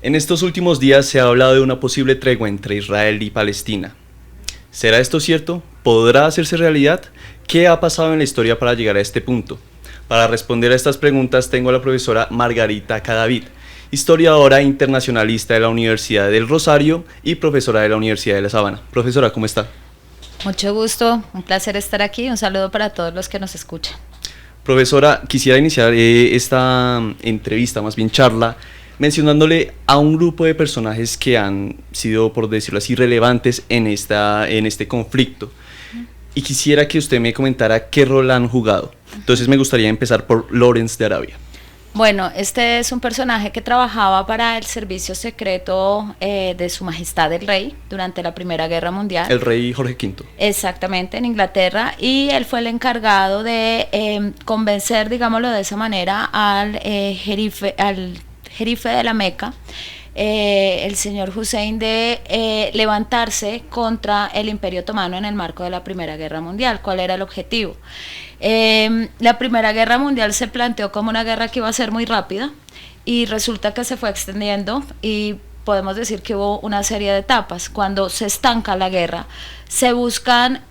En estos últimos días se ha hablado de una posible tregua entre Israel y Palestina. ¿Será esto cierto? ¿Podrá hacerse realidad? ¿Qué ha pasado en la historia para llegar a este punto? Para responder a estas preguntas tengo a la profesora Margarita Cadavid, historiadora internacionalista de la Universidad del Rosario y profesora de la Universidad de La Sabana. Profesora, ¿cómo está? Mucho gusto, un placer estar aquí, un saludo para todos los que nos escuchan. Profesora, quisiera iniciar esta entrevista, más bien charla, mencionándole a un grupo de personajes que han sido, por decirlo así, relevantes en este conflicto. Y quisiera que usted me comentara qué rol han jugado. Entonces me gustaría empezar por Lawrence de Arabia. Bueno, este es un personaje que trabajaba para el servicio secreto de Su Majestad el Rey durante la Primera Guerra Mundial. El rey Jorge V. Exactamente, en Inglaterra, y él fue el encargado de convencer, digámoslo de esa manera, al jerife de la Meca, el señor Hussein, de levantarse contra el Imperio Otomano en el marco de la Primera Guerra Mundial. ¿Cuál era el objetivo? La Primera Guerra Mundial se planteó como una guerra que iba a ser muy rápida y resulta que se fue extendiendo y podemos decir que hubo una serie de etapas. Cuando se estanca la guerra, se buscan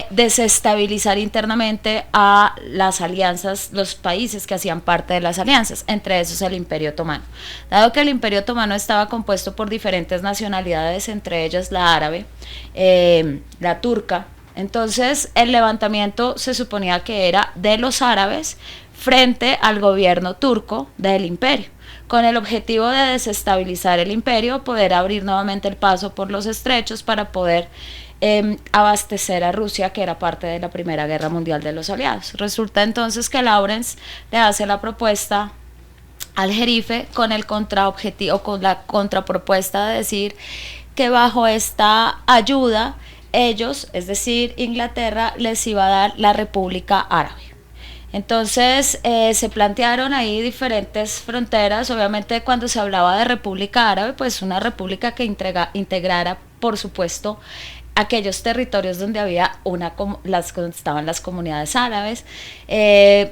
desestabilizar internamente a las alianzas, los países que hacían parte de las alianzas, entre esos el Imperio Otomano. Dado que el Imperio Otomano estaba compuesto por diferentes nacionalidades, entre ellas la árabe, la turca, entonces el levantamiento se suponía que era de los árabes frente al gobierno turco del imperio, con el objetivo de desestabilizar el imperio, poder abrir nuevamente el paso por los estrechos para poder abastecer a Rusia, que era parte de la Primera Guerra Mundial de los aliados. Resulta entonces que Lawrence le hace la propuesta al jerife con el contraobjetivo, con la contrapropuesta de decir que bajo esta ayuda ellos, es decir, Inglaterra, les iba a dar la República Árabe. Entonces se plantearon ahí diferentes fronteras. Obviamente cuando se hablaba de República Árabe, pues una república que integrara, por supuesto, aquellos territorios donde había estaban las comunidades árabes.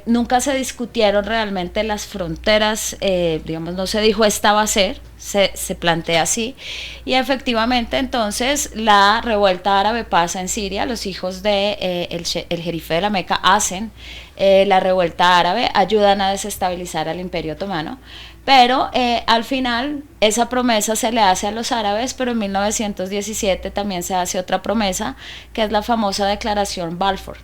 Nunca se discutieron realmente las fronteras, digamos, no se dijo esta va a ser, se plantea así, y efectivamente entonces la revuelta árabe pasa en Siria. Los hijos de el jerife de la Meca hacen la revuelta árabe, ayudan a desestabilizar al Imperio Otomano, pero al final esa promesa se le hace a los árabes, pero en 1917 también se hace otra promesa, que es la famosa Declaración Balfour,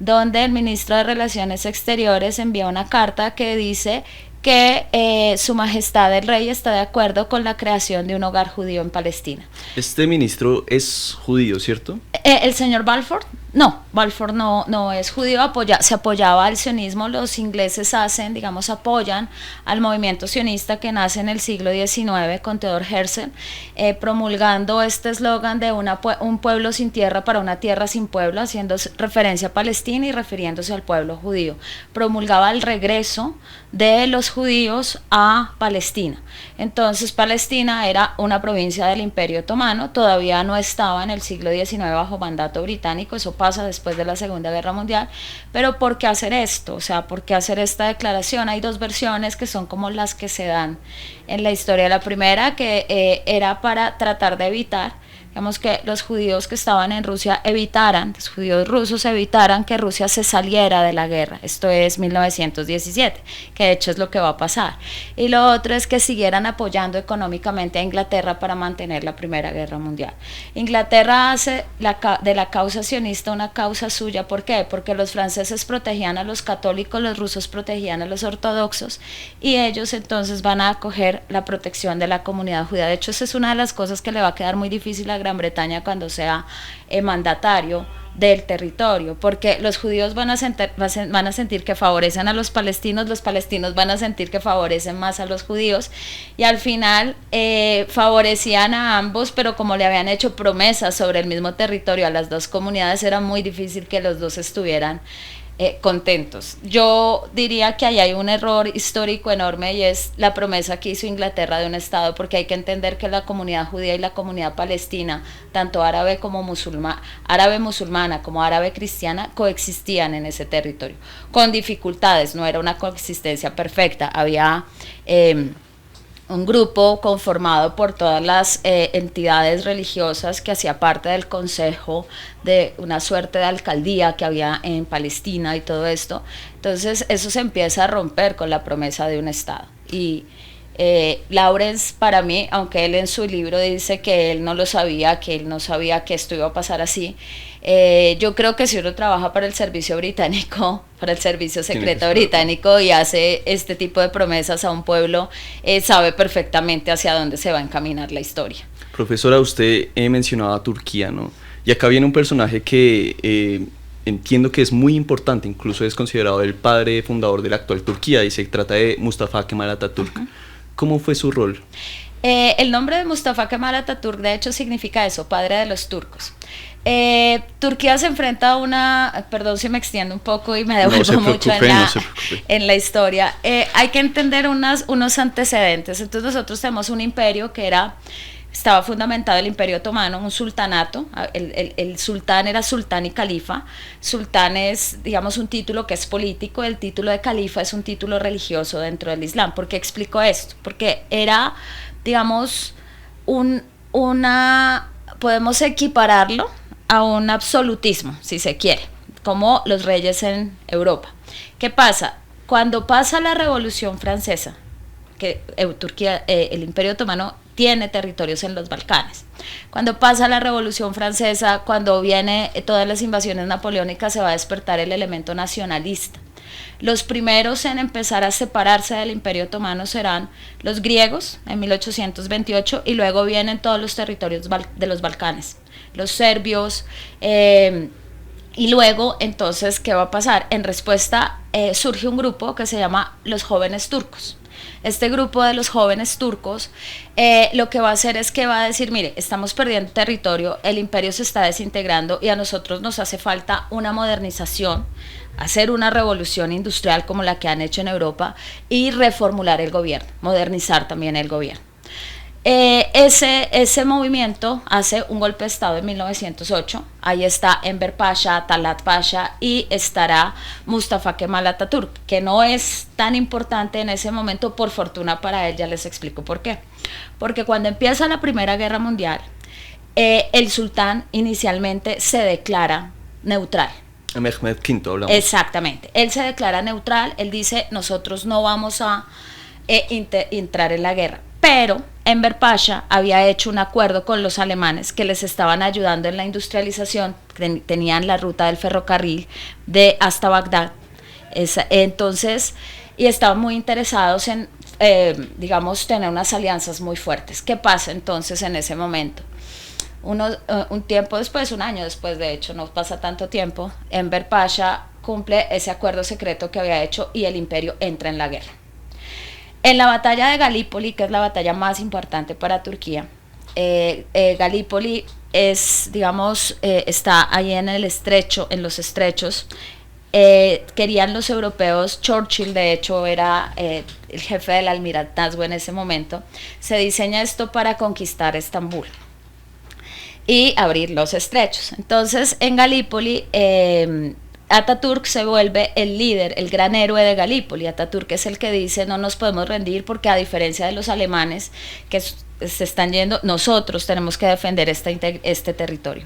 donde el ministro de Relaciones Exteriores envía una carta que dice que Su Majestad el Rey está de acuerdo con la creación de un hogar judío en Palestina. Este ministro es judío, ¿cierto? El señor Balfour, Balfour no es judío, se apoyaba al sionismo. Los ingleses apoyan al movimiento sionista que nace en el siglo XIX con Theodor Herzl, promulgando este eslogan de un pueblo sin tierra para una tierra sin pueblo, haciendo referencia a Palestina y refiriéndose al pueblo judío. Promulgaba el regreso de los judíos a Palestina. Entonces Palestina era una provincia del Imperio Otomano, todavía no estaba en el siglo XIX bajo mandato británico, eso pasa después de la Segunda Guerra Mundial. Pero ¿por qué hacer esto? O sea, ¿por qué hacer esta declaración? Hay dos versiones que son como las que se dan en la historia. La primera, que era para tratar de evitar, digamos, que los judíos que estaban en Rusia los judíos rusos evitaran que Rusia se saliera de la guerra. Esto es 1917, que de hecho es lo que va a pasar. Y lo otro es que siguieran apoyando económicamente a Inglaterra para mantener la Primera Guerra Mundial. Inglaterra hace de la causa sionista una causa suya. ¿Por qué? Porque los franceses protegían a los católicos, los rusos protegían a los ortodoxos, y ellos entonces van a acoger la protección de la comunidad judía. De hecho, esa es una de las cosas que le va a quedar muy difícil a Gran Bretaña cuando sea mandatario del territorio, porque los judíos van a sentir que favorecen a los palestinos van a sentir que favorecen más a los judíos, y al final favorecían a ambos, pero como le habían hecho promesas sobre el mismo territorio a las dos comunidades, era muy difícil que los dos estuvieran contentos. Yo diría que ahí hay un error histórico enorme, y es la promesa que hizo Inglaterra de un Estado, porque hay que entender que la comunidad judía y la comunidad palestina, tanto árabe musulmana como árabe cristiana, coexistían en ese territorio, con dificultades. No era una coexistencia perfecta, había un grupo conformado por todas las entidades religiosas que hacía parte del consejo de una suerte de alcaldía que había en Palestina y todo esto. Entonces eso se empieza a romper con la promesa de un Estado. Y Lawrence, para mí, aunque él en su libro dice que él no lo sabía, que él no sabía que esto iba a pasar así, yo creo que si uno trabaja para el servicio británico, para el servicio secreto británico y hace este tipo de promesas a un pueblo, sabe perfectamente hacia dónde se va a encaminar la historia. Profesora, usted mencionaba a Turquía, ¿no? Y acá viene un personaje que entiendo que es muy importante, incluso es considerado el padre fundador de la actual Turquía, y se trata de Mustafa Kemal Atatürk. ¿Cómo fue su rol? El nombre de Mustafa Kemal Atatürk de hecho significa eso, padre de los turcos. Turquía se enfrenta a una, perdón si me extiendo un poco y me devuelvo mucho en la historia, hay que entender unos antecedentes. Entonces nosotros tenemos un imperio que estaba fundamentado el Imperio Otomano, un sultanato, el sultán era sultán y califa. Sultán es, digamos, un título que es político, el título de califa es un título religioso dentro del Islam. ¿Por qué explico esto? Porque era, digamos, podemos equipararlo a un absolutismo, si se quiere, como los reyes en Europa. ¿Qué pasa? Cuando pasa la Revolución Francesa, que Turquía, el Imperio Otomano tiene territorios en los Balcanes. Cuando pasa la Revolución Francesa, cuando viene todas las invasiones napoleónicas, se va a despertar el elemento nacionalista. Los primeros en empezar a separarse del Imperio Otomano serán los griegos en 1828 y luego vienen todos los territorios de los Balcanes, los serbios, y luego entonces, ¿qué va a pasar? En respuesta surge un grupo que se llama los jóvenes turcos. Este grupo de los jóvenes turcos lo que va a hacer es que va a decir, mire, estamos perdiendo territorio, el imperio se está desintegrando y a nosotros nos hace falta una modernización, hacer una revolución industrial como la que han hecho en Europa y reformular el gobierno, modernizar también el gobierno. Ese movimiento hace un golpe de estado en 1908, ahí está Enver Pasha, Talat Pasha y estará Mustafa Kemal Atatürk, que no es tan importante en ese momento, por fortuna para él, ya les explico por qué. Porque cuando empieza la Primera Guerra Mundial, el sultán inicialmente se declara neutral. Mehmed V hablamos. Exactamente, él se declara neutral, él dice, nosotros no vamos a entrar en la guerra. Pero Enver Pasha había hecho un acuerdo con los alemanes que les estaban ayudando en la industrialización, tenían la ruta del ferrocarril hasta Bagdad, entonces, y estaban muy interesados en, digamos, tener unas alianzas muy fuertes. ¿Qué pasa entonces en ese momento? Un tiempo después, un año después, de hecho, no pasa tanto tiempo, Enver Pasha cumple ese acuerdo secreto que había hecho y el imperio entra en la guerra. En la batalla de Galípoli, que es la batalla más importante para Turquía, Galípoli es, digamos, está ahí en el estrecho, en los estrechos. Querían los europeos, Churchill de hecho era el jefe del almirantazgo en ese momento, se diseña esto para conquistar Estambul y abrir los estrechos. Entonces en Galípoli Atatürk se vuelve el líder, el gran héroe de Galípoli. Atatürk es el que dice no nos podemos rendir porque a diferencia de los alemanes que se están yendo, nosotros tenemos que defender este territorio.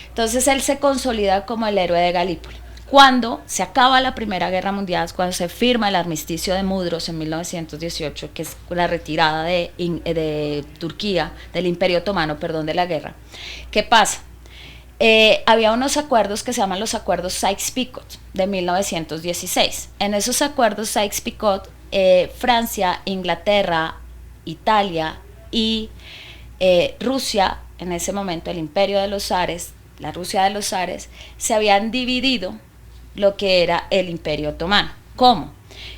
Entonces él se consolida como el héroe de Galípoli. Cuando se acaba la Primera Guerra Mundial, cuando se firma el armisticio de Mudros en 1918, que es la retirada de Turquía, del Imperio Otomano, perdón, de la guerra, ¿qué pasa? Había unos acuerdos que se llaman los acuerdos Sykes-Picot de 1916. En esos acuerdos Sykes-Picot, Francia, Inglaterra, Italia y Rusia, en ese momento el imperio de los zares, la Rusia de los zares, se habían dividido lo que era el imperio otomano. ¿Cómo?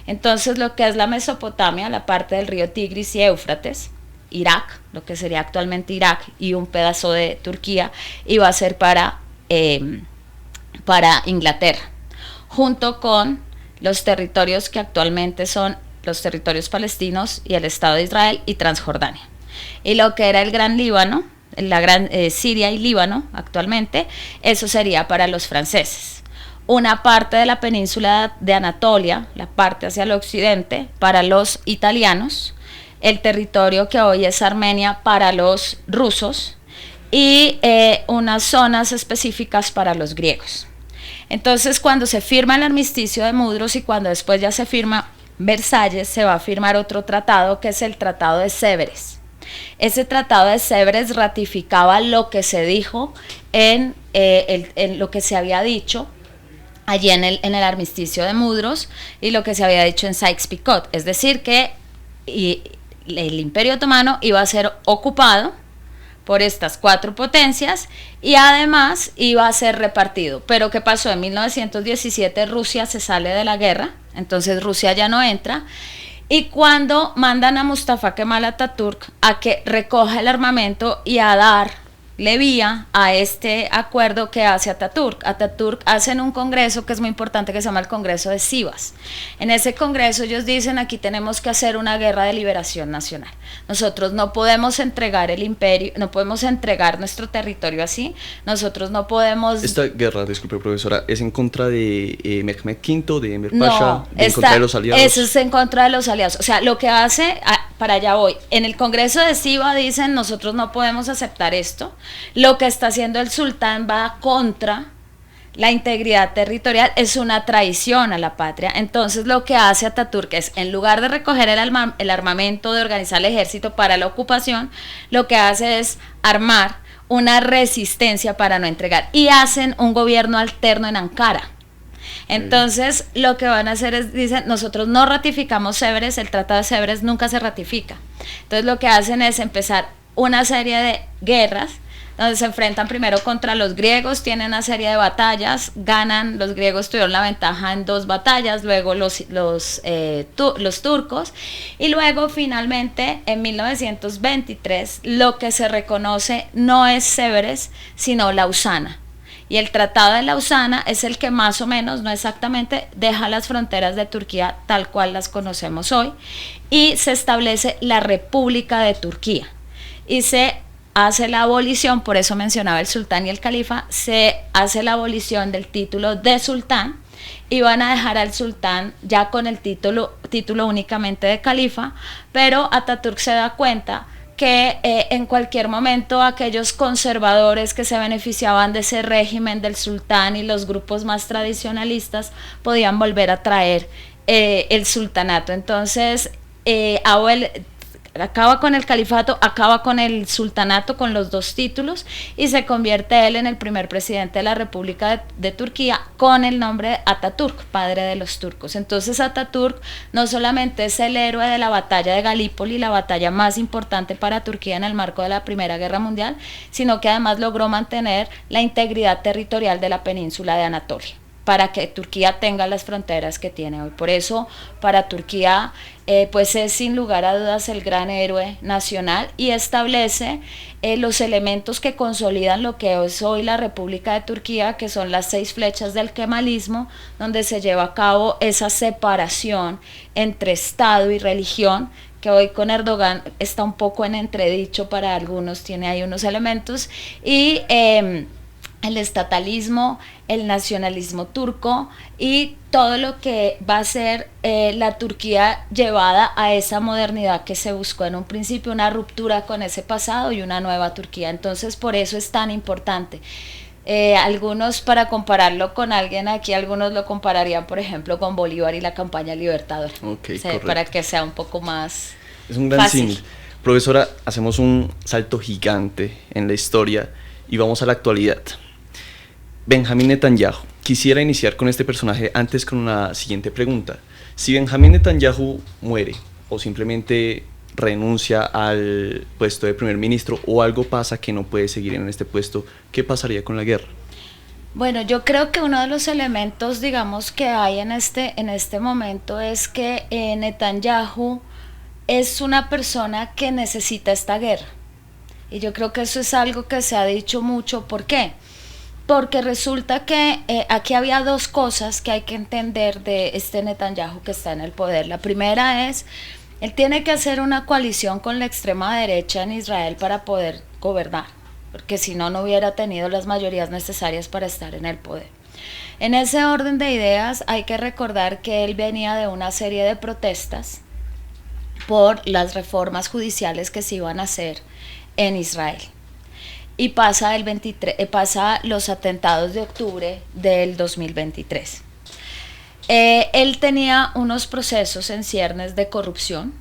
Entonces lo que es la Mesopotamia, la parte del río Tigris y Éufrates, Irak, lo que sería actualmente Irak, y un pedazo de Turquía, iba a ser para Inglaterra, junto con los territorios que actualmente son los territorios palestinos y el Estado de Israel y Transjordania. Y lo que era el Gran Líbano, la Gran Siria y Líbano actualmente, eso sería para los franceses. Una parte de la península de Anatolia, la parte hacia el occidente, para los italianos, el territorio que hoy es Armenia para los rusos y unas zonas específicas para los griegos. Entonces, cuando se firma el armisticio de Mudros y cuando después ya se firma Versalles, se va a firmar otro tratado que es el Tratado de Sèvres. Ese Tratado de Sèvres ratificaba lo que se dijo en lo que se había dicho allí en el armisticio de Mudros y lo que se había dicho en Sykes-Picot, es decir que el Imperio Otomano iba a ser ocupado por estas 4 potencias y además iba a ser repartido. Pero ¿qué pasó? En 1917 Rusia se sale de la guerra, entonces Rusia ya no entra, y cuando mandan a Mustafa Kemal Atatürk a que recoja el armamento y a darle vía a este acuerdo que hace Atatürk. Atatürk hacen un congreso que es muy importante que se llama el Congreso de Sivas. En ese congreso ellos dicen: aquí tenemos que hacer una guerra de liberación nacional. Nosotros no podemos entregar el imperio, no podemos entregar nuestro territorio así, nosotros no podemos... Esta guerra, disculpe profesora, ¿es en contra de Mehmed V, de Enver Pasha, en contra de los aliados? Eso es en contra de los aliados. O sea, lo que hace, para allá voy, en el Congreso de Sivas dicen: nosotros no podemos aceptar esto. Lo que está haciendo el sultán va contra la integridad territorial, es una traición a la patria. Entonces lo que hace Atatürk es, en lugar de recoger el armamento, de organizar el ejército para la ocupación, lo que hace es armar una resistencia para no entregar, y hacen un gobierno alterno en Ankara. Entonces lo que van a hacer es, dicen: nosotros no ratificamos Sèvres, el Tratado de Sèvres nunca se ratifica. Entonces lo que hacen es empezar una serie de guerras donde se enfrentan primero contra los griegos, tienen una serie de batallas, ganan, los griegos tuvieron la ventaja en 2 batallas, luego los turcos, y luego finalmente en 1923 lo que se reconoce no es Sèvres, sino Lausana. Y el Tratado de Lausana es el que más o menos, no exactamente, deja las fronteras de Turquía tal cual las conocemos hoy, y se establece la República de Turquía. Y se hace la abolición, por eso mencionaba el sultán y el califa, se hace la abolición del título de sultán y van a dejar al sultán ya con el título únicamente de califa, pero Atatürk se da cuenta que en cualquier momento aquellos conservadores que se beneficiaban de ese régimen del sultán y los grupos más tradicionalistas podían volver a traer el sultanato. Entonces acaba con el califato, acaba con el sultanato, con los 2 títulos, y se convierte él en el primer presidente de la República de Turquía con el nombre de Atatürk, padre de los turcos. Entonces Atatürk no solamente es el héroe de la batalla de Galípoli, la batalla más importante para Turquía en el marco de la Primera Guerra Mundial, sino que además logró mantener la integridad territorial de la península de Anatolia, para que Turquía tenga las fronteras que tiene hoy. Por eso, para Turquía, pues es sin lugar a dudas el gran héroe nacional, y establece los elementos que consolidan lo que es hoy la República de Turquía, que son las 6 flechas del kemalismo, donde se lleva a cabo esa separación entre Estado y religión, que hoy con Erdogan está un poco en entredicho para algunos, tiene ahí unos elementos, y el estatalismo, el nacionalismo turco y todo lo que va a ser la Turquía llevada a esa modernidad que se buscó en un principio, una ruptura con ese pasado y una nueva Turquía. Entonces por eso es tan importante. Algunos, para compararlo con alguien aquí, algunos lo compararían por ejemplo con Bolívar y la campaña libertadora, Okay, para que sea un poco más es un gran fácil. símil. Profesora, hacemos un salto gigante en la historia y vamos a la actualidad. Benjamín Netanyahu. Quisiera iniciar con este personaje antes con una siguiente pregunta. Si Benjamín Netanyahu muere o simplemente renuncia al puesto de primer ministro, o algo pasa que no puede seguir en este puesto, ¿qué pasaría con la guerra? Bueno, yo creo que uno de los elementos, digamos, que hay en este momento es que Netanyahu es una persona que necesita esta guerra. Y yo creo que eso es algo que se ha dicho mucho. ¿Por qué? Porque resulta que aquí había 2 cosas que hay que entender de este Netanyahu que está en el poder. La primera es, él tiene que hacer una coalición con la extrema derecha en Israel para poder gobernar, porque si no, no hubiera tenido las mayorías necesarias para estar en el poder. En ese orden de ideas hay que recordar que él venía de una serie de protestas por las reformas judiciales que se iban a hacer en Israel. Y pasa los atentados de octubre del 2023. Él tenía unos procesos en ciernes de corrupción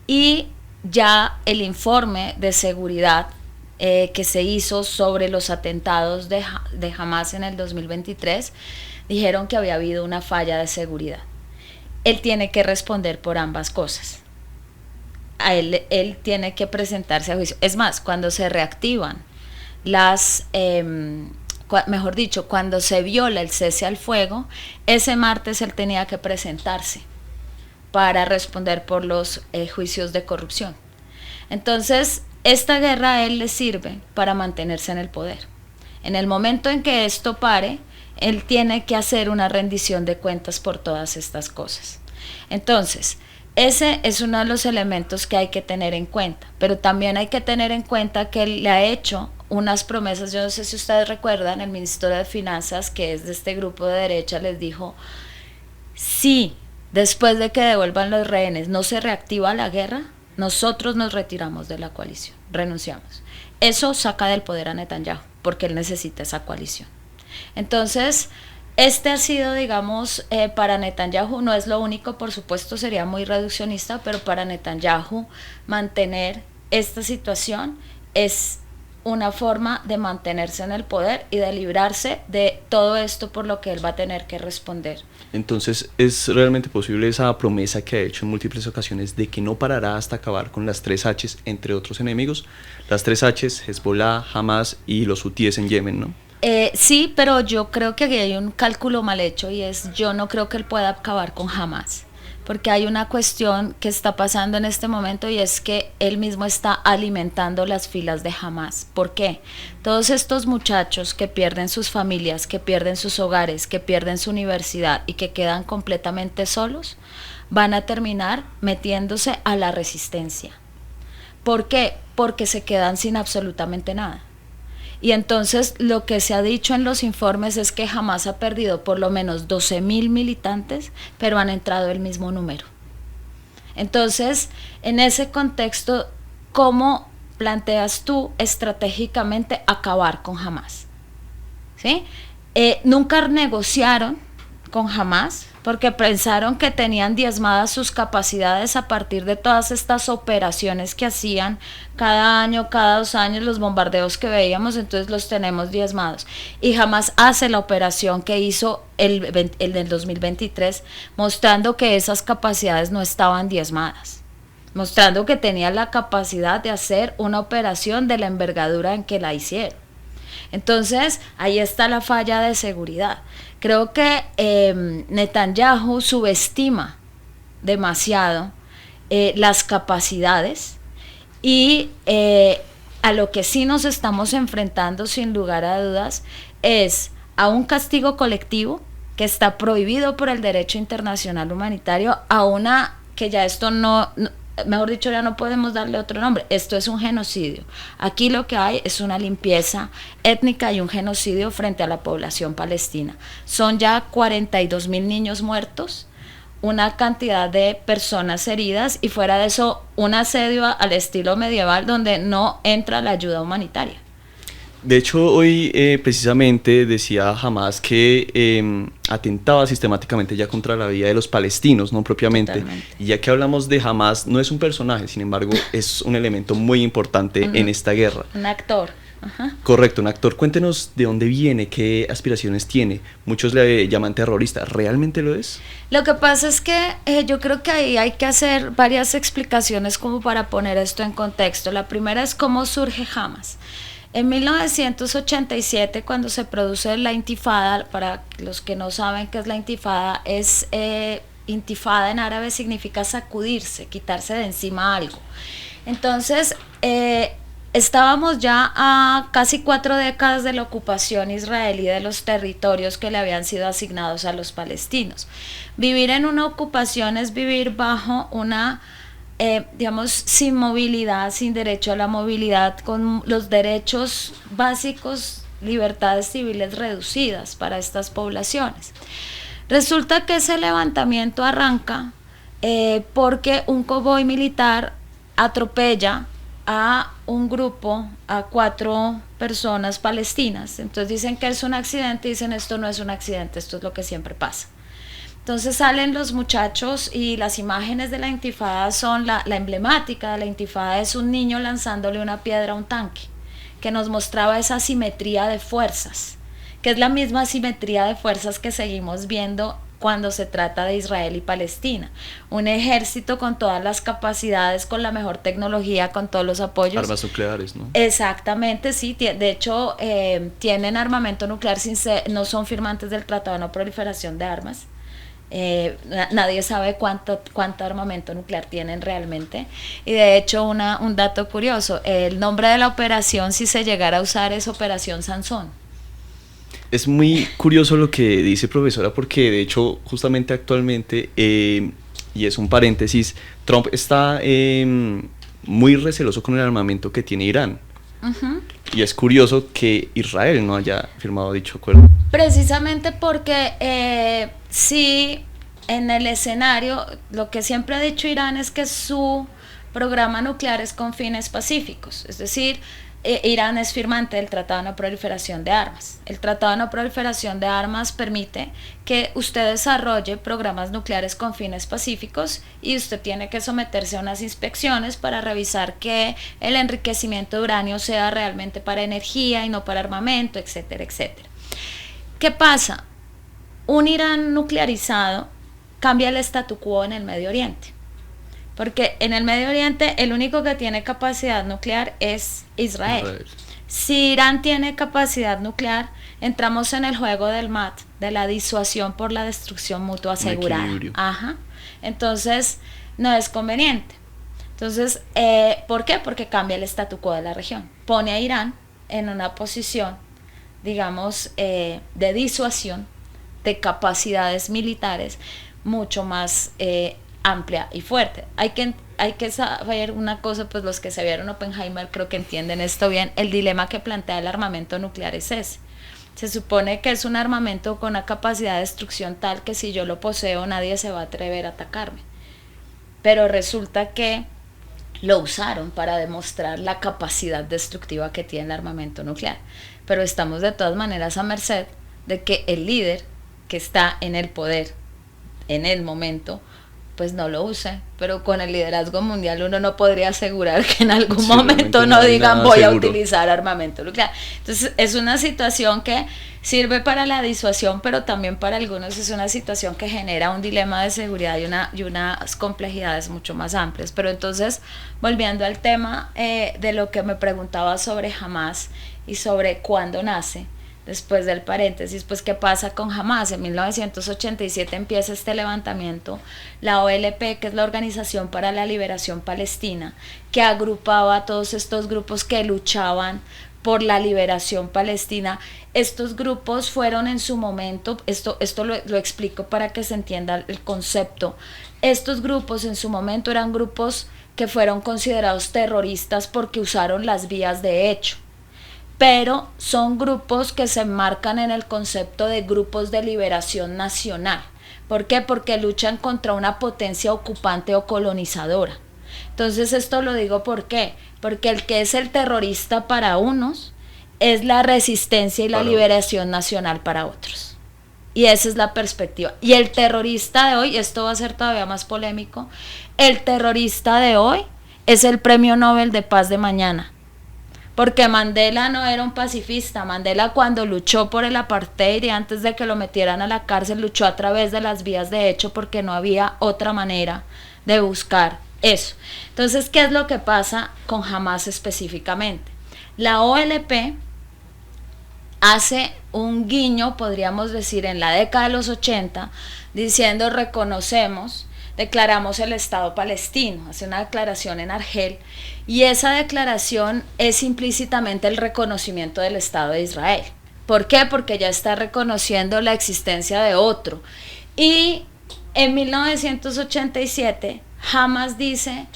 y ya el informe de seguridad que se hizo sobre los atentados de Hamas en el 2023 dijeron que había habido una falla de seguridad. Él tiene que responder por ambas cosas. Él tiene que presentarse a juicio. Es más, cuando se reactivan cuando se viola el cese al fuego, ese martes él tenía que presentarse para responder por los juicios de corrupción. Entonces, esta guerra a él le sirve para mantenerse en el poder. En el momento en que esto pare, él tiene que hacer una rendición de cuentas por todas estas cosas. Entonces, ese es uno de los elementos que hay que tener en cuenta, pero también hay que tener en cuenta que él le ha hecho unas promesas. Yo no sé si ustedes recuerdan, el ministro de Finanzas, que es de este grupo de derecha, les dijo, si después de que devuelvan los rehenes no se reactiva la guerra, nosotros nos retiramos de la coalición, renunciamos. Eso saca del poder a Netanyahu, porque él necesita esa coalición. Entonces, este ha sido, digamos, para Netanyahu, no es lo único, por supuesto sería muy reduccionista, pero para Netanyahu mantener esta situación es una forma de mantenerse en el poder y de librarse de todo esto por lo que él va a tener que responder. Entonces, ¿es realmente posible esa promesa que ha hecho en múltiples ocasiones de que no parará hasta acabar con las 3 Hs, entre otros enemigos? Las 3 Hs, Hezbollah, Hamas y los hutíes en Yemen, ¿no? Sí, pero yo creo que aquí hay un cálculo mal hecho y yo no creo que él pueda acabar con Hamas, porque hay una cuestión que está pasando en este momento y es que él mismo está alimentando las filas de Hamas. ¿Por qué? Todos estos muchachos que pierden sus familias, que pierden sus hogares, que pierden su universidad y que quedan completamente solos, van a terminar metiéndose a la resistencia. ¿Por qué? Porque se quedan sin absolutamente nada. Y entonces lo que se ha dicho en los informes es que Hamas ha perdido por lo menos 12.000 militantes, pero han entrado el mismo número. Entonces, en ese contexto, ¿cómo planteas tú estratégicamente acabar con Hamas? ¿Sí? Nunca negociaron con Hamas porque pensaron que tenían diezmadas sus capacidades a partir de todas estas operaciones que hacían cada año, cada 2 años, los bombardeos que veíamos, entonces los tenemos diezmados. Y Hamas hace la operación que hizo el del 2023, mostrando que esas capacidades no estaban diezmadas, mostrando que tenía la capacidad de hacer una operación de la envergadura en que la hicieron. Entonces, ahí está la falla de seguridad. Creo que Netanyahu subestima demasiado las capacidades y a lo que sí nos estamos enfrentando sin lugar a dudas es a un castigo colectivo que está prohibido por el derecho internacional humanitario, a una que ya esto mejor dicho, ya no podemos darle otro nombre. Esto es un genocidio. Aquí lo que hay es una limpieza étnica y un genocidio frente a la población palestina. Son ya 42.000 niños muertos, una cantidad de personas heridas y fuera de eso un asedio al estilo medieval donde no entra la ayuda humanitaria. De hecho, hoy precisamente decía Hamas que atentaba sistemáticamente ya contra la vida de los palestinos, no propiamente. Totalmente. Y ya que hablamos de Hamas, no es un personaje, sin embargo, es un elemento muy importante en esta guerra. Un actor. Ajá. Correcto, un actor. Cuéntenos de dónde viene, qué aspiraciones tiene. Muchos le llaman terrorista. ¿Realmente lo es? Lo que pasa es que yo creo que ahí hay que hacer varias explicaciones como para poner esto en contexto. La primera es cómo surge Hamas. En 1987, cuando se produce la intifada, para los que no saben qué es la intifada, intifada en árabe significa sacudirse, quitarse de encima algo. Entonces, estábamos ya a casi 4 décadas de la ocupación israelí de los territorios que le habían sido asignados a los palestinos. Vivir en una ocupación es vivir bajo una digamos, sin movilidad, sin derecho a la movilidad, con los derechos básicos, libertades civiles reducidas para estas poblaciones. Resulta que ese levantamiento arranca porque un convoy militar atropella a un grupo, a 4 personas palestinas. Entonces dicen que es un accidente, dicen esto no es un accidente, esto es lo que siempre pasa. Entonces salen los muchachos y las imágenes de la intifada son la emblemática de la intifada es un niño lanzándole una piedra a un tanque, que nos mostraba esa simetría de fuerzas, que es la misma simetría de fuerzas que seguimos viendo cuando se trata de Israel y Palestina. Un ejército con todas las capacidades, con la mejor tecnología, con todos los apoyos. Armas nucleares, ¿no? Exactamente, sí. De hecho, tienen armamento nuclear, no son firmantes del Tratado de No Proliferación de Armas. Nadie sabe cuánto armamento nuclear tienen realmente. Y de hecho, un dato curioso, el nombre de la operación, si se llegara a usar, es Operación Sansón. Es muy curioso lo que dice, profesora, porque de hecho justamente actualmente, y es un paréntesis, Trump está muy receloso con el armamento que tiene Irán. Uh-huh. Y es curioso que Israel no haya firmado dicho acuerdo. Precisamente porque sí, en el escenario, lo que siempre ha dicho Irán es que su programa nuclear es con fines pacíficos, es decir, Irán es firmante del Tratado de No Proliferación de Armas. El Tratado de No Proliferación de Armas permite que usted desarrolle programas nucleares con fines pacíficos y usted tiene que someterse a unas inspecciones para revisar que el enriquecimiento de uranio sea realmente para energía y no para armamento, etcétera, etcétera. ¿Qué pasa? Un Irán nuclearizado cambia el statu quo en el Medio Oriente. Porque en el Medio Oriente el único que tiene capacidad nuclear es Israel. Si Irán tiene capacidad nuclear, entramos en el juego del MAT, de la disuasión por la destrucción mutua asegurada. Ajá. Entonces, no es conveniente. Entonces, ¿por qué? Porque cambia el statu quo de la región. Pone a Irán en una posición, digamos, de disuasión, de capacidades militares mucho más amplia y fuerte. Hay que saber una cosa, pues los que se vieron Oppenheimer creo que entienden esto bien. El dilema que plantea el armamento nuclear es ese. Se supone que es un armamento con una capacidad de destrucción tal que si yo lo poseo nadie se va a atrever a atacarme. Pero resulta que lo usaron para demostrar la capacidad destructiva que tiene el armamento nuclear. Pero estamos de todas maneras a merced de que el líder que está en el poder en el momento pues no lo use, pero con el liderazgo mundial uno no podría asegurar que en algún momento no digan voy a utilizar armamento nuclear. Entonces es una situación que sirve para la disuasión, pero también para algunos es una situación que genera un dilema de seguridad y unas complejidades mucho más amplias. Pero entonces, volviendo al tema de lo que me preguntaba sobre Hamas y sobre cuándo nace, después del paréntesis, pues ¿qué pasa con Hamas? En 1987 empieza este levantamiento, la OLP, que es la Organización para la Liberación Palestina, que agrupaba a todos estos grupos que luchaban por la liberación palestina. Estos grupos fueron en su momento, esto lo explico para que se entienda el concepto, estos grupos en su momento eran grupos que fueron considerados terroristas porque usaron las vías de hecho, pero son grupos que se enmarcan en el concepto de grupos de liberación nacional. ¿Por qué? Porque luchan contra una potencia ocupante o colonizadora. Entonces esto lo digo ¿por qué? Porque el que es el terrorista para unos es la resistencia y la liberación nacional para otros. Y esa es la perspectiva. Y el terrorista de hoy, esto va a ser todavía más polémico, el terrorista de hoy es el Premio Nobel de Paz de mañana. Porque Mandela no era un pacifista. Mandela, cuando luchó por el apartheid y antes de que lo metieran a la cárcel, luchó a través de las vías de hecho porque no había otra manera de buscar eso. Entonces, ¿qué es lo que pasa con Hamas específicamente? La OLP hace un guiño, podríamos decir, en la década de los 80, diciendo declaramos el Estado palestino, hace una declaración en Argel, y esa declaración es implícitamente el reconocimiento del Estado de Israel. ¿Por qué? Porque ya está reconociendo la existencia de otro. Y en 1987, Hamas dice,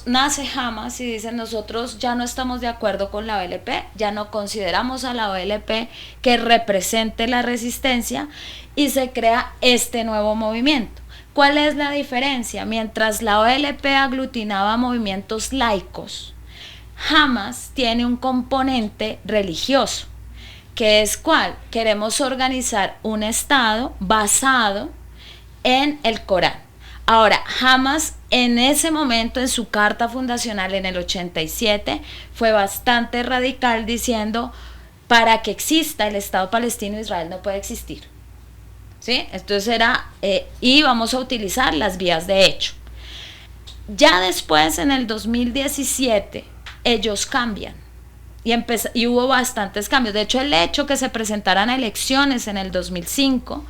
nace Hamas y dice, nosotros ya no estamos de acuerdo con la OLP, ya no consideramos a la OLP que represente la resistencia, y se crea este nuevo movimiento. ¿Cuál es la diferencia? Mientras la OLP aglutinaba movimientos laicos, Hamas tiene un componente religioso, que es ¿cuál? Queremos organizar un Estado basado en el Corán. Ahora, Hamas en ese momento, en su carta fundacional en el 87, fue bastante radical diciendo, para que exista el Estado palestino, Israel no puede existir. ¿Sí? Entonces era, y vamos a utilizar las vías de hecho. Ya después, en el 2017, ellos cambian y hubo bastantes cambios. De hecho, el hecho que se presentaran elecciones en el 2005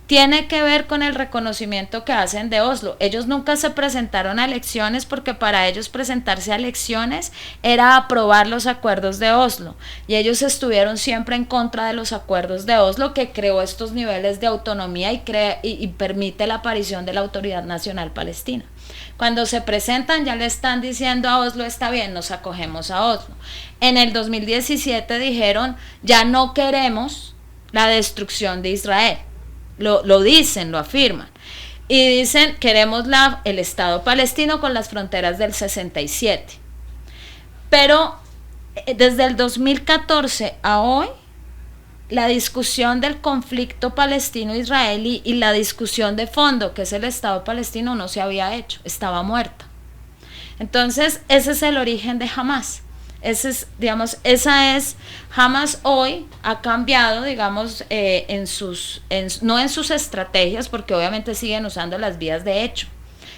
tiene que ver con el reconocimiento que hacen de Oslo. Ellos nunca se presentaron a elecciones porque para ellos presentarse a elecciones era aprobar los acuerdos de Oslo, y ellos estuvieron siempre en contra de los acuerdos de Oslo, que creó estos niveles de autonomía y permite la aparición de la Autoridad Nacional Palestina. Cuando se presentan ya le están diciendo a Oslo, está bien, nos acogemos a Oslo. En el 2017 dijeron, ya no queremos la destrucción de Israel. Lo dicen, lo afirman. Y dicen, queremos el Estado palestino con las fronteras del 67. Pero desde el 2014 a hoy, la discusión del conflicto palestino-israelí y la discusión de fondo, que es el Estado palestino, no se había hecho, estaba muerta. Entonces, ese es el origen de Hamas. Hamas hoy ha cambiado, digamos, no en sus estrategias, porque obviamente siguen usando las vías de hecho,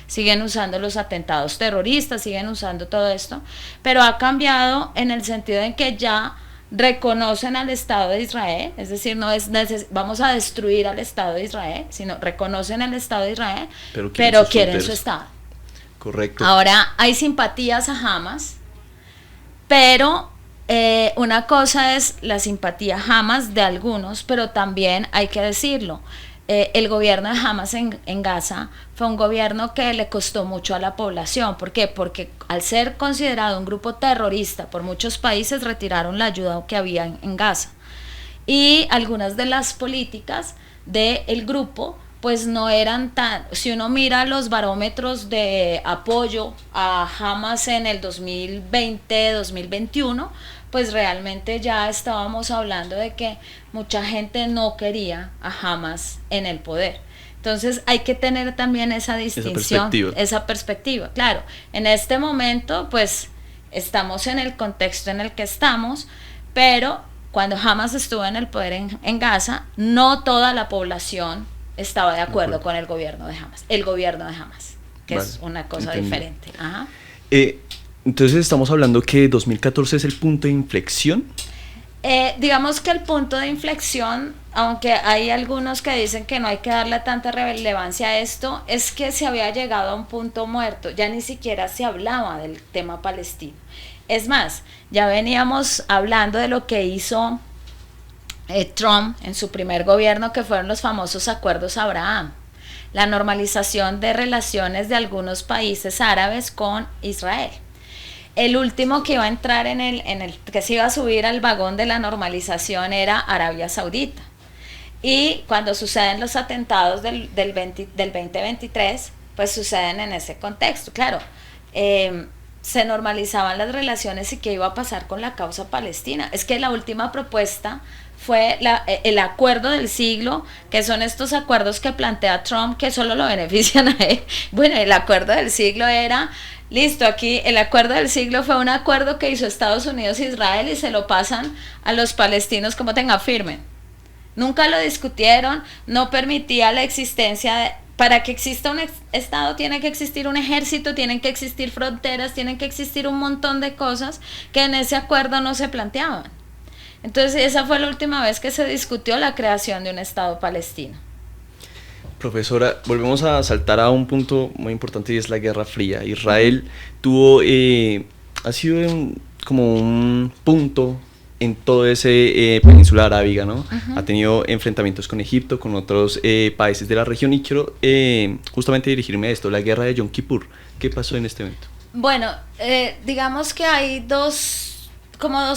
siguen usando los atentados terroristas, siguen usando todo esto, pero ha cambiado en el sentido en que ya reconocen al Estado de Israel, es decir, no es vamos a destruir al Estado de Israel, sino reconocen el Estado de Israel, pero quieren su Estado. Correcto. Ahora, hay simpatías a Hamas, pero una cosa es la simpatía Hamas de algunos, pero también hay que decirlo, el gobierno de Hamas en Gaza fue un gobierno que le costó mucho a la población. ¿Por qué? Porque al ser considerado un grupo terrorista por muchos países, retiraron la ayuda que había en Gaza. Y algunas de las políticas del grupo pues no eran tan, si uno mira los barómetros de apoyo a Hamas en el 2020-2021, pues realmente ya estábamos hablando de que mucha gente no quería a Hamas en el poder. Entonces hay que tener también esa distinción, esa perspectiva. Claro, en este momento pues estamos en el contexto en el que estamos, pero cuando Hamas estuvo en el poder en Gaza, no toda la población estaba de acuerdo con el gobierno de Hamas, que es una cosa diferente. Ajá. Entonces estamos hablando que 2014 es el punto de inflexión. Digamos que el punto de inflexión, aunque hay algunos que dicen que no hay que darle tanta relevancia a esto, es que se había llegado a un punto muerto, ya ni siquiera se hablaba del tema palestino. Es más, ya veníamos hablando de lo que hizo Trump en su primer gobierno, que fueron los famosos acuerdos Abraham, la normalización de relaciones de algunos países árabes con Israel. El último que iba a entrar que se iba a subir al vagón de la normalización era Arabia Saudita. Y cuando suceden los atentados del 2023, pues suceden en ese contexto. Claro, se normalizaban las relaciones, y qué iba a pasar con la causa palestina. Es que la última propuesta fue el acuerdo del siglo, que son estos acuerdos que plantea Trump, que solo lo benefician a él. Bueno, el acuerdo del siglo era, listo, aquí el acuerdo del siglo fue un acuerdo que hizo Estados Unidos e Israel, y se lo pasan a los palestinos como tenga, firmen. Nunca lo discutieron, no permitía la existencia para que exista un Estado tiene que existir un ejército, tienen que existir fronteras, tienen que existir un montón de cosas que en ese acuerdo no se planteaban. Entonces esa fue la última vez que se discutió la creación de un Estado palestino. Profesora, volvemos a saltar a un punto muy importante, y es la Guerra Fría. Israel ha sido como un punto en todo ese península arábiga, ¿no? Uh-huh. Ha tenido enfrentamientos con Egipto, con otros países de la región, y quiero justamente dirigirme a esto, la Guerra de Yom Kippur. ¿Qué pasó en este evento? Bueno, digamos que hay dos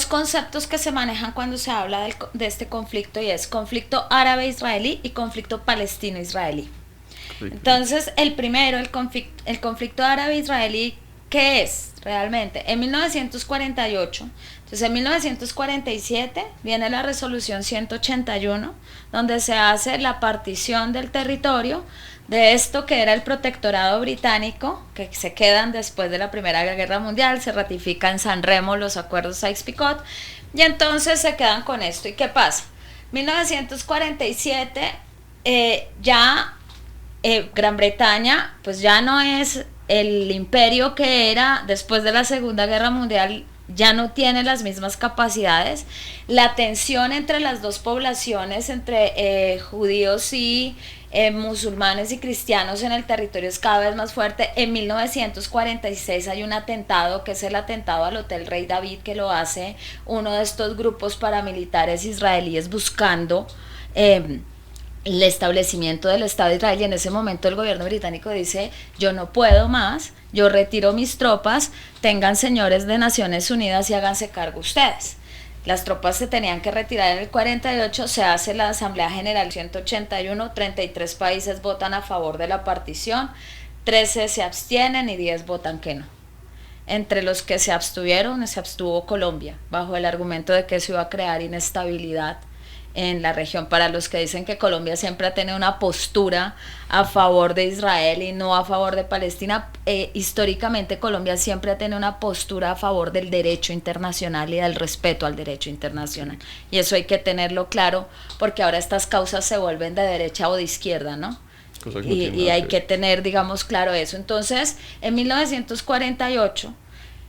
conceptos que se manejan cuando se habla de este conflicto, y es conflicto árabe-israelí y conflicto palestino-israelí. Correcto. Entonces, el conflicto árabe-israelí, ¿qué es realmente? En 1948, entonces en 1947 viene la resolución 181, donde se hace la partición del territorio de esto que era el protectorado británico, que se quedan después de la Primera Guerra Mundial, se ratifica en San Remo los acuerdos Sykes-Picot, y entonces se quedan con esto. ¿Y qué pasa? 1947 Gran Bretaña pues ya no es el imperio que era después de la Segunda Guerra Mundial, ya no tiene las mismas capacidades. La tensión entre las dos poblaciones, entre judíos y musulmanes y cristianos en el territorio es cada vez más fuerte. En 1946 hay un atentado, que es el atentado al Hotel Rey David, que lo hace uno de estos grupos paramilitares israelíes buscando el establecimiento del Estado de Israel, y en ese momento el gobierno británico dice: yo no puedo más, yo retiro mis tropas, tengan señores de Naciones Unidas y háganse cargo ustedes. Las tropas se tenían que retirar en el 48, se hace la Asamblea General 181, 33 países votan a favor de la partición, 13 se abstienen y 10 votan que no. Entre los que se abstuvieron, se abstuvo Colombia, bajo el argumento de que eso iba a crear inestabilidad en la región. Para los que dicen que Colombia siempre ha tenido una postura a favor de Israel y no a favor de Palestina, históricamente Colombia siempre ha tenido una postura a favor del derecho internacional y del respeto al derecho internacional, y eso hay que tenerlo claro, porque ahora estas causas se vuelven de derecha o de izquierda, ¿no? Y hay que tener, digamos, claro eso. Entonces, en 1948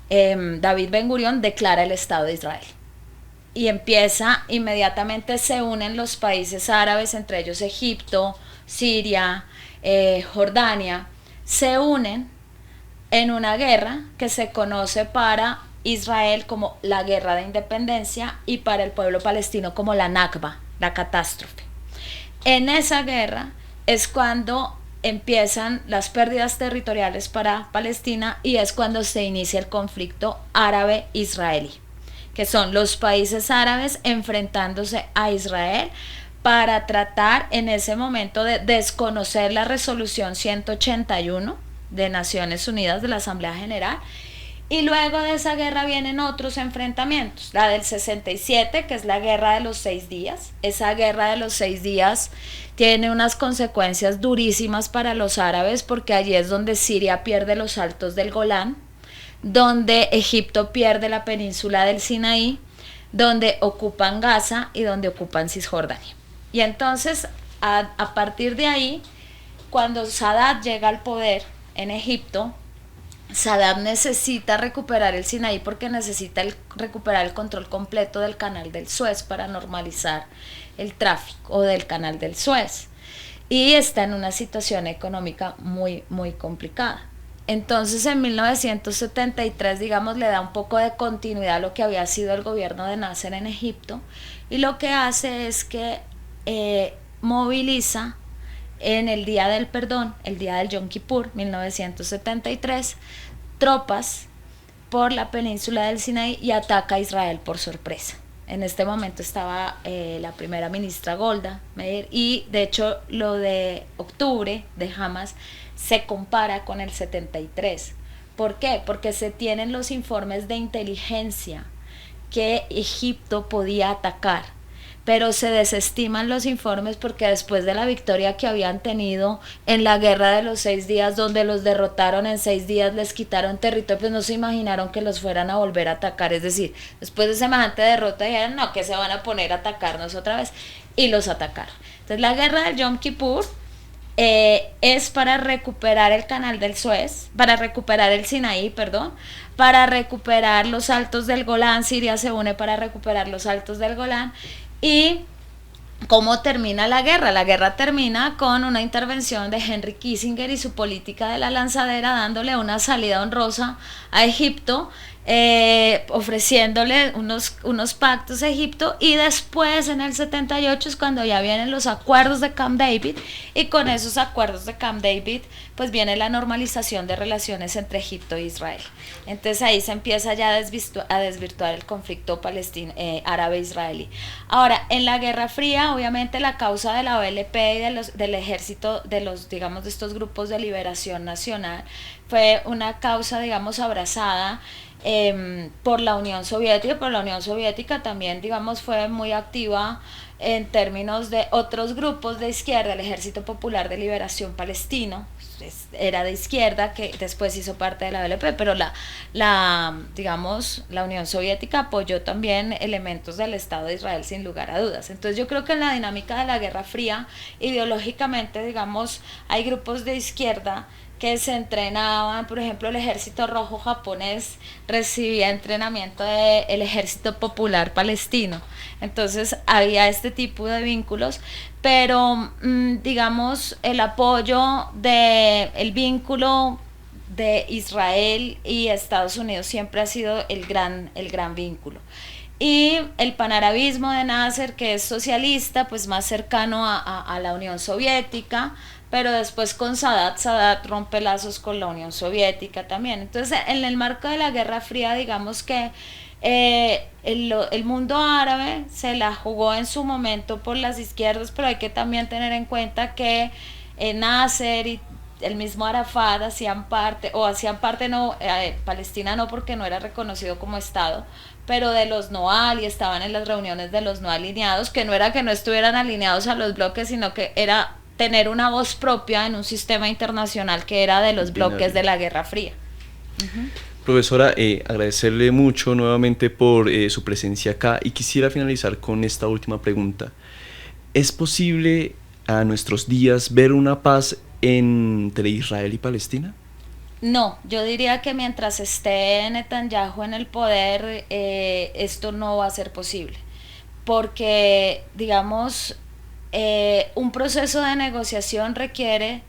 David Ben-Gurión declara el Estado de Israel y empieza, inmediatamente se unen los países árabes, entre ellos Egipto, Siria, Jordania, se unen en una guerra que se conoce para Israel como la Guerra de Independencia y para el pueblo palestino como la Nakba, la catástrofe. En esa guerra es cuando empiezan las pérdidas territoriales para Palestina y es cuando se inicia el conflicto árabe-israelí, que son los países árabes enfrentándose a Israel para tratar en ese momento de desconocer la resolución 181 de Naciones Unidas de la Asamblea General. Y luego de esa guerra vienen otros enfrentamientos, la del 67, que es la guerra de los 6 días. Esa guerra de los 6 días tiene unas consecuencias durísimas para los árabes, porque allí es donde Siria pierde los altos del Golán, donde Egipto pierde la península del Sinaí, donde ocupan Gaza y donde ocupan Cisjordania. Y entonces, a partir de ahí, cuando Sadat llega al poder en Egipto, Sadat necesita recuperar el Sinaí porque necesita recuperar el control completo del canal del Suez para normalizar el tráfico del canal del Suez. Y está en una situación económica muy, muy complicada. Entonces en 1973, digamos, le da un poco de continuidad a lo que había sido el gobierno de Nasser en Egipto, y lo que hace es que moviliza en el Día del Perdón, el día del Yom Kippur, 1973, tropas por la península del Sinaí y ataca a Israel por sorpresa. En este momento estaba la primera ministra Golda Meir, y de hecho lo de octubre de Hamas se compara con el 73. ¿Por qué? Porque se tienen los informes de inteligencia que Egipto podía atacar, pero se desestiman los informes porque después de la victoria que habían tenido en la guerra de los 6 días, donde los derrotaron en 6 días, les quitaron territorio, pues no se imaginaron que los fueran a volver a atacar. Es decir, después de semejante derrota dijeron: no, que se van a poner a atacarnos otra vez, y los atacaron. Entonces la guerra del Yom Kippur es para recuperar el canal del Suez, para recuperar el Sinaí, perdón, para recuperar los altos del Golán. Siria se une para recuperar los altos del Golán. ¿Y cómo termina la guerra? La guerra termina con una intervención de Henry Kissinger y su política de la lanzadera, dándole una salida honrosa a Egipto, ofreciéndole unos pactos a Egipto, y después en el 78 es cuando ya vienen los acuerdos de Camp David, y con esos acuerdos de Camp David pues viene la normalización de relaciones entre Egipto e Israel. Entonces ahí se empieza ya a desvirtuar el conflicto árabe-israelí. Ahora, en la Guerra Fría, obviamente la causa de la OLP y del ejército, digamos, de estos grupos de liberación nacional, fue una causa, digamos, abrazada por la Unión Soviética. Pero la Unión Soviética también, digamos, fue muy activa en términos de otros grupos de izquierda. El Ejército Popular de Liberación Palestino era de izquierda, que después hizo parte de la OLP, pero digamos, la Unión Soviética apoyó también elementos del Estado de Israel, sin lugar a dudas. Entonces yo creo que en la dinámica de la Guerra Fría, ideológicamente, digamos, hay grupos de izquierda que se entrenaban. Por ejemplo, el Ejército Rojo japonés recibía entrenamiento del Ejército Popular palestino. Entonces había este tipo de vínculos, pero digamos, el apoyo el vínculo de Israel y Estados Unidos siempre ha sido el gran vínculo. Y el panarabismo de Nasser, que es socialista, pues más cercano a la Unión Soviética, pero después con Sadat rompe lazos con la Unión Soviética también. Entonces, en el marco de la Guerra Fría, digamos que el mundo árabe se la jugó en su momento por las izquierdas, pero hay que también tener en cuenta que Nasser y el mismo Arafat hacían parte no, Palestina no, porque no era reconocido como Estado, pero de los Noal, y estaban en las reuniones de los no alineados, que no era que no estuvieran alineados a los bloques, sino que era tener una voz propia en un sistema internacional que era de los bloques de la Guerra Fría. Profesora, agradecerle mucho nuevamente por su presencia acá, y quisiera finalizar con esta última pregunta. ¿Es posible a nuestros días ver una paz entre Israel y Palestina? No, yo diría que mientras esté Netanyahu en el poder, esto no va a ser posible, porque, digamos, un proceso de negociación requiere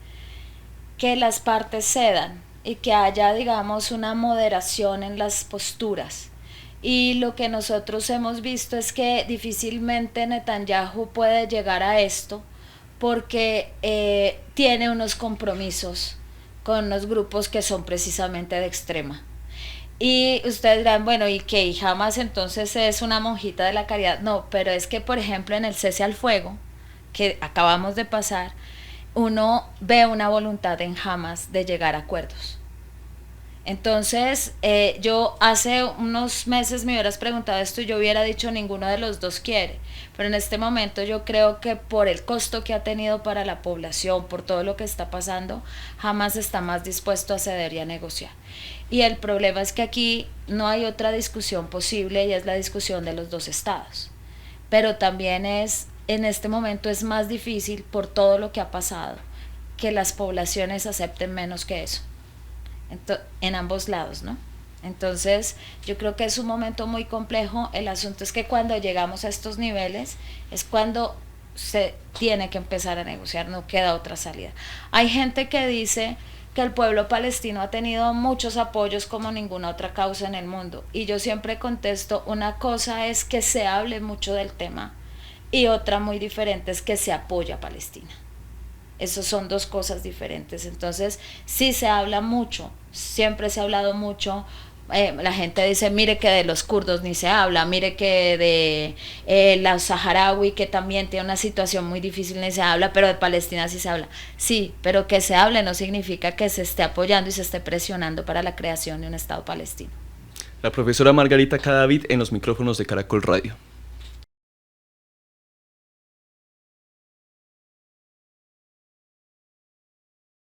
que las partes cedan y que haya, digamos, una moderación en las posturas. Y lo que nosotros hemos visto es que difícilmente Netanyahu puede llegar a esto, porque tiene unos compromisos con unos grupos que son precisamente de extrema. Y ustedes dirán, bueno, ¿y qué? ¿Y Hamas entonces es una monjita de la caridad? No, pero es que, por ejemplo, en el cese al fuego que acabamos de pasar, uno ve una voluntad en Hamas de llegar a acuerdos. Entonces, yo hace unos meses me hubieras preguntado esto y yo hubiera dicho ninguno de los dos quiere, pero en este momento yo creo que por el costo que ha tenido para la población, por todo lo que está pasando, Hamas está más dispuesto a ceder y a negociar. Y el problema es que aquí no hay otra discusión posible, y es la discusión de los dos estados. Pero también en este momento es más difícil, por todo lo que ha pasado, que las poblaciones acepten menos que eso. En ambos lados, ¿no? Entonces yo creo que es un momento muy complejo. El asunto es que cuando llegamos a estos niveles es cuando se tiene que empezar a negociar, no queda otra salida. Hay gente que dice que el pueblo palestino ha tenido muchos apoyos como ninguna otra causa en el mundo, y yo siempre contesto, una cosa es que se hable mucho del tema y otra muy diferente es que se apoya a Palestina. Esos son dos cosas diferentes. Entonces, sí se habla mucho, siempre se ha hablado mucho. La gente dice, mire que de los kurdos ni se habla, mire que de los saharaui, que también tiene una situación muy difícil, ni se habla, pero de Palestina sí se habla. Sí, pero que se hable no significa que se esté apoyando y se esté presionando para la creación de un Estado palestino. La profesora Margarita Cadavid en los micrófonos de Caracol Radio.